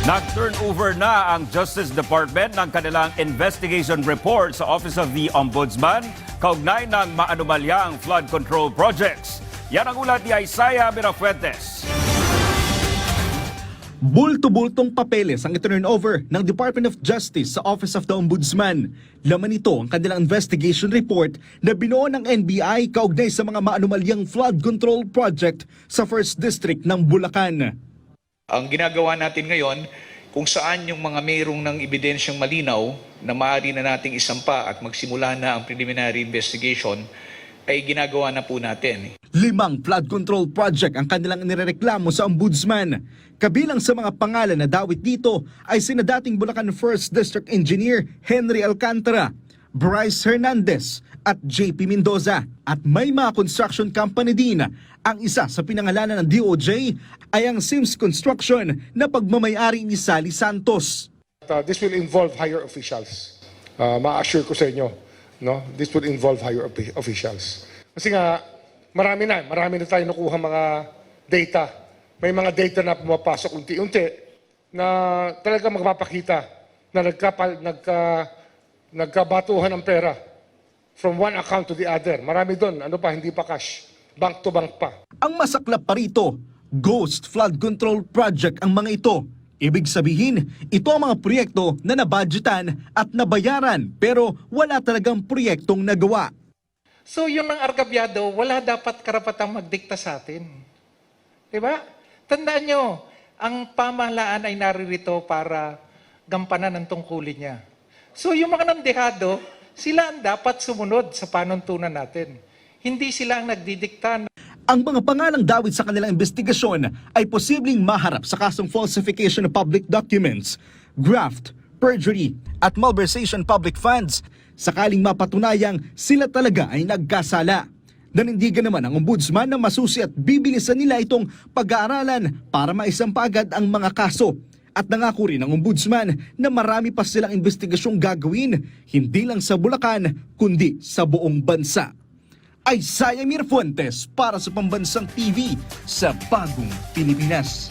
Nag-turnover na ang Justice Department ng kanilang investigation report sa Office of the Ombudsman kaugnay ng maanumalyang flood control projects. Yan ang ulat ni Isaiah Mirafuentes. Bulto-bultong papeles ang iturnover ng Department of Justice sa Office of the Ombudsman. Laman nito ang kanilang investigation report na binuo ng NBI kaugnay sa mga maanumalyang flood control project sa 1st District ng Bulacan. Ang ginagawa natin ngayon, kung saan yung mga mayroong ng ebidensyang malinaw na maaari na nating isampa at magsimula na ang preliminary investigation, ay ginagawa na po natin. 5 flood control project ang kanilang nirereklamo sa Ombudsman. Kabilang sa mga pangalan na dawit dito ay sina dating Bulacan 1st District Engineer Henry Alcantara, Bryce Hernandez at JP Mendoza. At may mga construction company din. Ang isa sa pinangalanan ng DOJ ay ang Sims Construction na pagmamayari ni Sally Santos. This will involve higher officials. Ma-assure ko sa inyo, no? This will involve higher officials. Kasi nga, marami na tayo nakuha mga data. May mga data na pumapasok unti-unti na talaga magpapakita na nagkabatuhan ng pera from one account to the other. Marami doon, hindi pa cash. Bank to bank pa. Ang masaklap pa rito, ghost flood control project ang mga ito. Ibig sabihin, ito ang mga proyekto na nabudgetan at nabayaran pero wala talagang proyektong nagawa. So yung ng argabyado, wala dapat karapatang magdikta sa atin. Diba? Tandaan nyo, ang pamahalaan ay naririto para gampanan ang tungkulin niya. So yung mga nandehado, sila ang dapat sumunod sa panuntunan natin. Hindi sila ang nagdidikta. Ang mga pangalang dawit sa kanilang investigasyon ay posibleng maharap sa kasong falsification of public documents, graft, perjury at malversation public funds sakaling mapatunayang sila talaga ay nagkasala. Nanindigan naman ang ombudsman na masusi at bibilisan nila itong pag-aaralan para maisampa agad ang mga kaso. At nangako rin ang ombudsman na marami pa silang investigasyong gagawin, hindi lang sa Bulacan kundi sa buong bansa. Isaiah Mirafuentes para sa Pambansang TV sa Bagong Pilipinas.